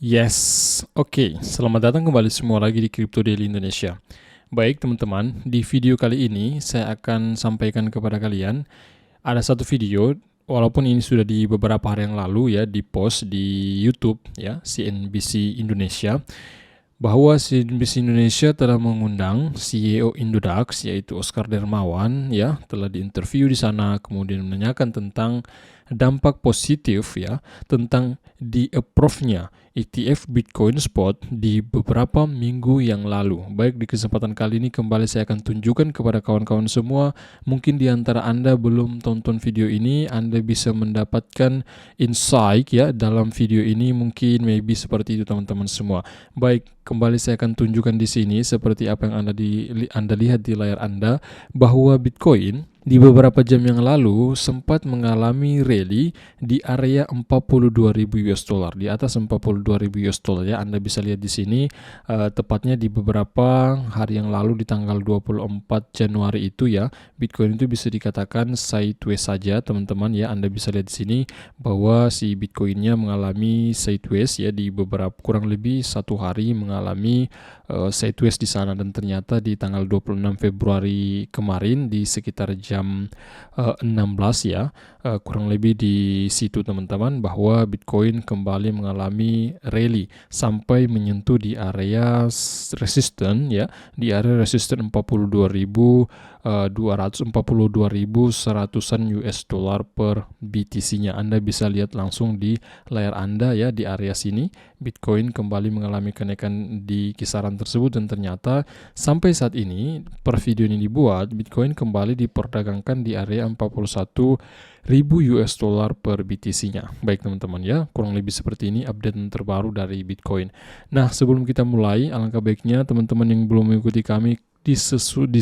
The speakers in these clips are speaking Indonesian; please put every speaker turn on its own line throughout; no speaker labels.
Yes, oke. Selamat datang kembali semua lagi di Crypto Daily Indonesia. Baik teman-teman, di video kali ini saya akan sampaikan kepada kalian ada satu video, walaupun ini sudah di beberapa hari yang lalu ya, di post di YouTube ya, CNBC Indonesia, bahwa CNBC Indonesia telah mengundang CEO Indodax yaitu Oscar Dermawan ya, telah diinterview di sana, kemudian menanyakan tentang dampak positif ya, tentang di-approve-nya ETF Bitcoin Spot di beberapa minggu yang lalu. Baik, di kesempatan kali ini kembali saya akan tunjukkan kepada kawan-kawan semua. Mungkin di antara Anda belum tonton video ini, Anda bisa mendapatkan insight ya dalam video ini, mungkin maybe seperti itu teman-teman semua. Baik, kembali saya akan tunjukkan di sini seperti apa yang Anda lihat di layar Anda, bahwa Bitcoin di beberapa jam yang lalu sempat mengalami rally di area 42.000 US dollar, di atas 42.000 US dollar ya. Anda bisa lihat di sini tepatnya di beberapa hari yang lalu di tanggal 24 Januari itu ya, Bitcoin itu bisa dikatakan sideways saja teman-teman ya. Anda bisa lihat di sini bahwa si Bitcoinnya mengalami sideways ya, di beberapa kurang lebih satu hari mengalami sideways di sana, dan ternyata di tanggal 26 Februari kemarin di sekitar jam 16 ya, kurang lebih di situ teman-teman, bahwa Bitcoin kembali mengalami rally sampai menyentuh di area resisten ya, di area resisten 42.100-an US dollar per BTC-nya. Anda bisa lihat langsung di layar Anda ya, di area sini Bitcoin kembali mengalami kenaikan di kisaran tersebut, dan ternyata sampai saat ini per video ini dibuat, Bitcoin kembali diperdagangkan di area 41.000 US dollar per BTC-nya. Baik teman-teman ya, kurang lebih seperti ini update terbaru dari Bitcoin. Nah, sebelum kita mulai, alangkah baiknya teman-teman yang belum mengikuti kami di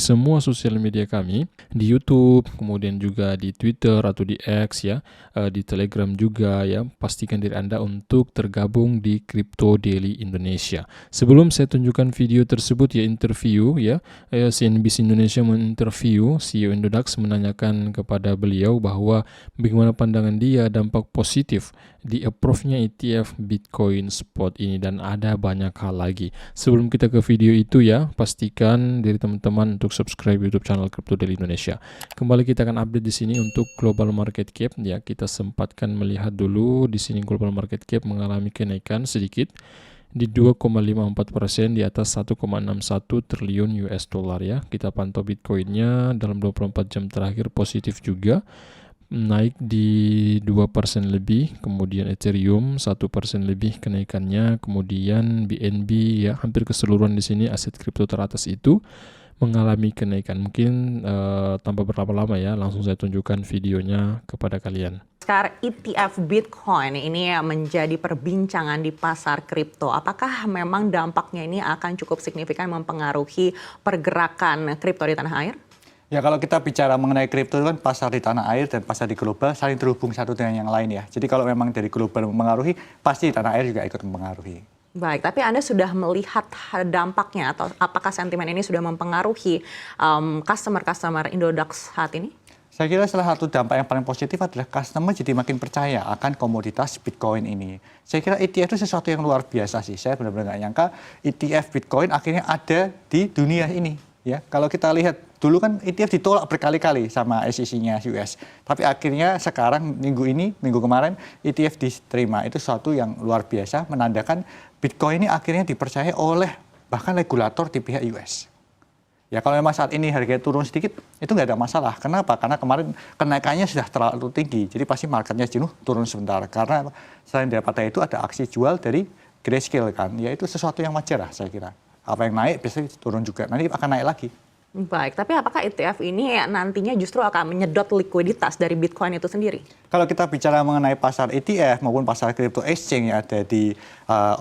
semua sosial media kami, di YouTube, kemudian juga di Twitter atau di X ya, di Telegram juga ya, pastikan diri Anda untuk tergabung di Crypto Daily Indonesia. Sebelum saya tunjukkan video tersebut ya, interview ya, CNBC Indonesia menginterview CEO Indodax, menanyakan kepada beliau bahwa bagaimana pandangan dia dampak positif di approve-nya ETF Bitcoin Spot ini, dan ada banyak hal lagi. Sebelum kita ke video itu ya, pastikan dari teman-teman untuk subscribe YouTube channel Crypto Daily Indonesia. Kembali kita akan update di sini untuk global market cap ya. Kita sempatkan melihat dulu di sini global market cap mengalami kenaikan sedikit di 2,54% di atas 1,61 triliun US dollar ya. Kita pantau Bitcoinnya dalam 24 jam terakhir positif juga, naik di 2% lebih, kemudian Ethereum 1% lebih kenaikannya, kemudian BNB ya, hampir keseluruhan di sini aset kripto teratas itu mengalami kenaikan. Mungkin tanpa berlama-lama ya, langsung saya tunjukkan videonya kepada kalian.
Sekarang ETF Bitcoin ini menjadi perbincangan di pasar kripto. Apakah memang dampaknya ini akan cukup signifikan mempengaruhi pergerakan kripto di tanah air?
Ya, kalau kita bicara mengenai kripto itu kan pasar di tanah air dan pasar di global saling terhubung satu dengan yang lain ya. Jadi kalau memang dari global mempengaruhi, pasti di tanah air juga ikut mempengaruhi.
Baik, tapi Anda sudah melihat dampaknya atau apakah sentimen ini sudah mempengaruhi customer Indodax saat ini?
Saya kira salah satu dampak yang paling positif adalah customer jadi makin percaya akan komoditas Bitcoin ini. Saya kira ETF itu sesuatu yang luar biasa sih. Saya benar-benar nggak nyangka ETF Bitcoin akhirnya ada di dunia ini. Ya, kalau kita lihat dulu kan ETF ditolak berkali-kali sama SEC-nya US. Tapi akhirnya sekarang minggu kemarin ETF diterima. Itu sesuatu yang luar biasa, menandakan Bitcoin ini akhirnya dipercaya oleh bahkan regulator di pihak US. Ya, kalau memang saat ini harganya turun sedikit, itu nggak ada masalah. Kenapa? Karena kemarin kenaikannya sudah terlalu tinggi. Jadi pasti marketnya jenuh, turun sebentar. Karena selain daripada itu ada aksi jual dari Grayscale kan. Ya itu sesuatu yang wajar lah saya kira. Apa yang naik biasanya turun juga, nanti akan naik lagi.
Baik, tapi apakah ETF ini nantinya justru akan menyedot likuiditas dari Bitcoin itu sendiri?
Kalau kita bicara mengenai pasar ETF maupun pasar crypto exchange yang ada di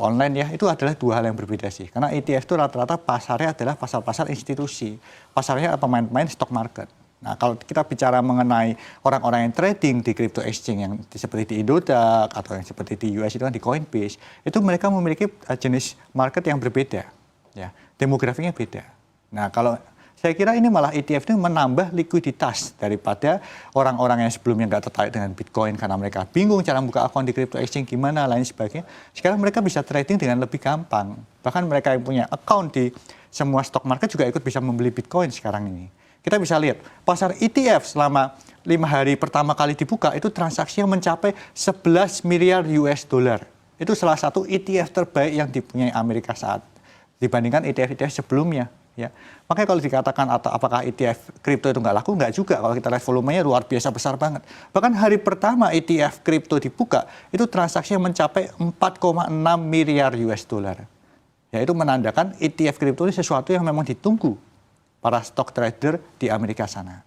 online ya, itu adalah dua hal yang berbeda sih. Karena ETF itu rata-rata pasarnya adalah pasar-pasar institusi, pasarnya pemain-pemain stock market. Nah, kalau kita bicara mengenai orang-orang yang trading di crypto exchange yang seperti di Indodax atau yang seperti di US itu kan di Coinbase, itu mereka memiliki jenis market yang berbeda. Ya, demografinya beda. Nah, kalau Saya kira ini malah ETF ini menambah likuiditas daripada orang-orang yang sebelumnya nggak tertarik dengan Bitcoin karena mereka bingung cara buka akun di crypto exchange gimana, lain sebagainya. Sekarang mereka bisa trading dengan lebih gampang. Bahkan mereka yang punya account di semua stock market juga ikut bisa membeli Bitcoin sekarang ini. Kita bisa lihat pasar ETF selama 5 hari pertama kali dibuka itu transaksinya mencapai 11 miliar US dollar. Itu salah satu ETF terbaik yang dipunyai Amerika saat dibandingkan ETF-ETF sebelumnya. Ya, makanya kalau dikatakan atau apakah ETF kripto itu nggak laku, nggak juga. Kalau kita lihat volumenya luar biasa besar banget. Bahkan hari pertama ETF kripto dibuka, itu transaksinya mencapai 4,6 miliar US dollar. Ya, itu menandakan ETF kripto ini sesuatu yang memang ditunggu para stock trader di Amerika sana.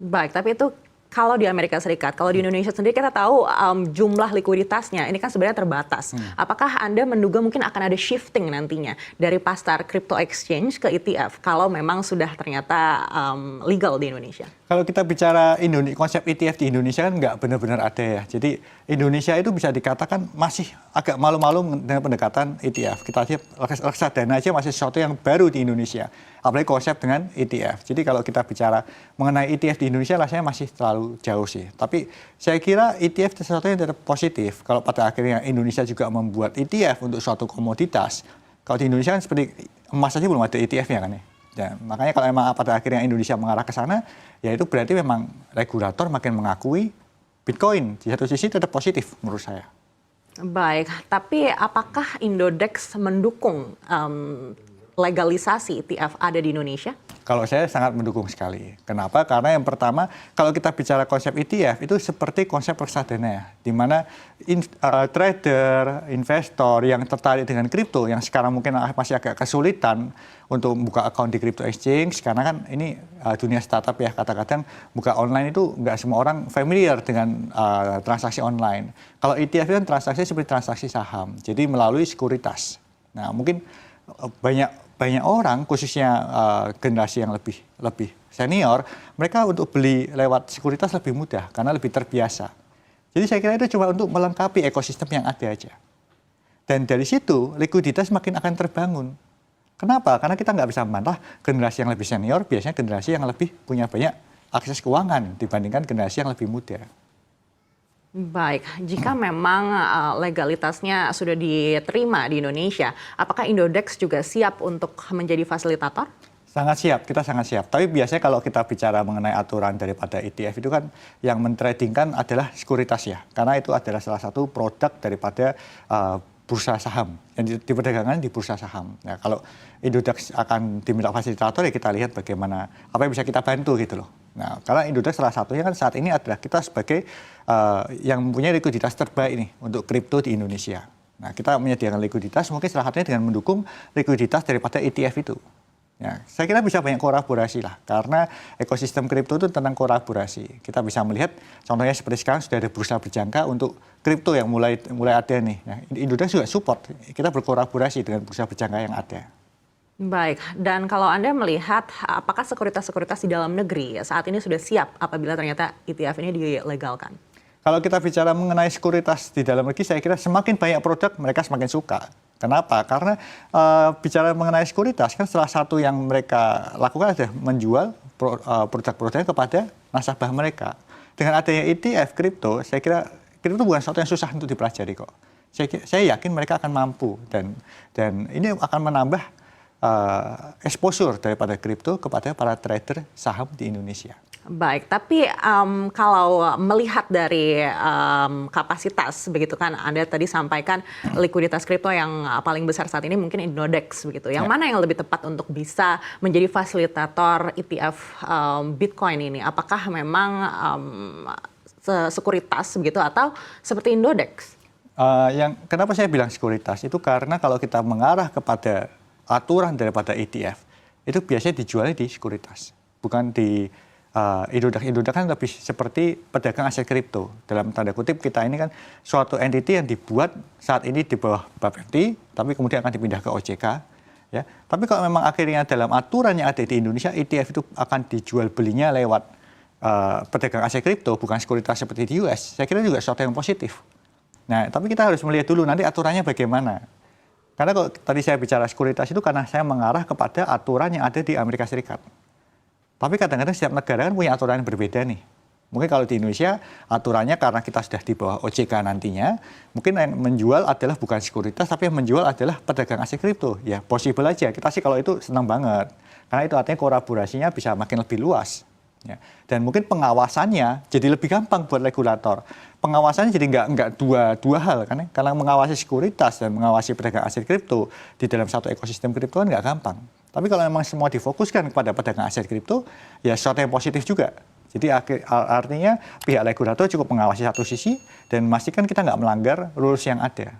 Baik, tapi itu kalau di Amerika Serikat, kalau di Indonesia sendiri kita tahu jumlah likuiditasnya ini kan sebenarnya terbatas. Apakah Anda menduga mungkin akan ada shifting nantinya dari pasar crypto exchange ke ETF kalau memang sudah ternyata legal di Indonesia?
Kalau kita bicara konsep ETF di Indonesia kan nggak benar-benar ada ya. Jadi Indonesia itu bisa dikatakan masih agak malu-malu dengan pendekatan ETF. Kita lihat reksadana aja masih sesuatu yang baru di Indonesia. Apalagi konsep dengan ETF. Jadi kalau kita bicara mengenai ETF di Indonesia rasanya masih terlalu jauh sih. Tapi saya kira ETF itu sesuatu yang tetap positif. Kalau pada akhirnya Indonesia juga membuat ETF untuk suatu komoditas. Kalau di Indonesia kan seperti emas saja belum ada ETF-nya kan ya. Ya, makanya kalau memang pada akhirnya Indonesia mengarah ke sana, ya itu berarti memang regulator makin mengakui Bitcoin. Di satu sisi tetap positif menurut saya.
Baik, tapi apakah Indodex mendukung legalisasi ETF ada di Indonesia?
Kalau saya sangat mendukung sekali. Kenapa? Karena yang pertama, kalau kita bicara konsep ETF, itu seperti konsep reksadana ya, di mana trader, investor yang tertarik dengan kripto, yang sekarang mungkin masih agak kesulitan untuk buka account di crypto exchange, karena kan ini dunia startup ya, kadang-kadang buka online itu nggak semua orang familiar dengan transaksi online. Kalau ETF kan transaksi seperti transaksi saham, jadi melalui sekuritas. Nah, mungkin banyak orang, khususnya generasi yang lebih senior, mereka untuk beli lewat sekuritas lebih mudah karena lebih terbiasa. Jadi saya kira itu cuma untuk melengkapi ekosistem yang ada aja. Dan dari situ likuiditas makin akan terbangun. Kenapa? Karena kita nggak bisa membantah generasi yang lebih senior, biasanya generasi yang lebih punya banyak akses keuangan dibandingkan generasi yang lebih muda.
Baik, jika memang legalitasnya sudah diterima di Indonesia, apakah Indodex juga siap untuk menjadi fasilitator?
Sangat siap, kita sangat siap. Tapi biasanya kalau kita bicara mengenai aturan daripada ETF itu kan yang mentradingkan adalah sekuritas ya. Karena itu adalah salah satu produk daripada bursa saham, yang diperdagangkan di bursa saham. Nah, kalau Indodex akan diminta fasilitator ya kita lihat bagaimana, apa yang bisa kita bantu gitu loh. Nah, karena Indodex salah satunya kan saat ini adalah kita sebagai yang mempunyai likuiditas terbaik nih untuk kripto di Indonesia. Nah, kita menyediakan likuiditas mungkin salah satunya dengan mendukung likuiditas daripada ETF itu. Ya, saya kira bisa banyak kolaborasi lah, karena ekosistem kripto itu tentang kolaborasi. Kita bisa melihat contohnya seperti sekarang sudah ada bursa berjangka untuk kripto yang mulai ada nih. Ya, Indonesia juga support, kita berkolaborasi dengan bursa berjangka yang ada.
Baik, dan kalau Anda melihat apakah sekuritas-sekuritas di dalam negeri saat ini sudah siap apabila ternyata ETF ini dilegalkan?
Kalau kita bicara mengenai sekuritas di dalam negeri, saya kira semakin banyak produk mereka semakin suka. Kenapa? Karena bicara mengenai sekuritas kan salah satu yang mereka lakukan adalah menjual produk-produknya kepada nasabah mereka. Dengan adanya ETF kripto, saya kira kripto bukan sesuatu yang susah untuk dipelajari kok. Saya yakin mereka akan mampu dan ini akan menambah exposure daripada kripto kepada para trader saham di Indonesia.
Baik, tapi kalau melihat dari kapasitas begitu kan, Anda tadi sampaikan likuiditas kripto yang paling besar saat ini mungkin Indodex begitu. Yang mana yang lebih tepat untuk bisa menjadi fasilitator ETF Bitcoin ini? Apakah memang sekuritas begitu atau seperti Indodex?
Kenapa saya bilang sekuritas itu karena kalau kita mengarah kepada aturan daripada ETF itu biasanya dijualnya di sekuritas, bukan di Indodex kan lebih seperti pedagang aset kripto. Dalam tanda kutip kita ini kan suatu entity yang dibuat saat ini di bawah Bapepti, tapi kemudian akan dipindah ke OJK. Ya. Tapi kalau memang akhirnya dalam aturan yang ada di Indonesia, ETF itu akan dijual belinya lewat pedagang aset kripto, bukan sekuritas seperti di US. Saya kira juga sesuatu yang positif. Nah, tapi kita harus melihat dulu nanti aturannya bagaimana. Karena kalau tadi saya bicara sekuritas itu karena saya mengarah kepada aturan yang ada di Amerika Serikat. Tapi kadang-kadang setiap negara kan punya aturan yang berbeda nih. Mungkin kalau di Indonesia aturannya karena kita sudah di bawah OJK nantinya, mungkin yang menjual adalah bukan sekuritas, tapi yang menjual adalah pedagang aset kripto. Ya possible aja, kita sih kalau itu senang banget. Karena itu artinya kolaborasinya bisa makin lebih luas. Ya. Dan mungkin pengawasannya jadi lebih gampang buat regulator. Pengawasannya jadi nggak dua hal kan ya? Karena mengawasi sekuritas dan mengawasi pedagang aset kripto di dalam satu ekosistem kripto kan nggak gampang. Tapi kalau memang semua difokuskan kepada pedagang aset kripto, ya sesuatu yang positif juga. Jadi artinya pihak regulator cukup mengawasi satu sisi dan memastikan kita nggak melanggar rules yang ada.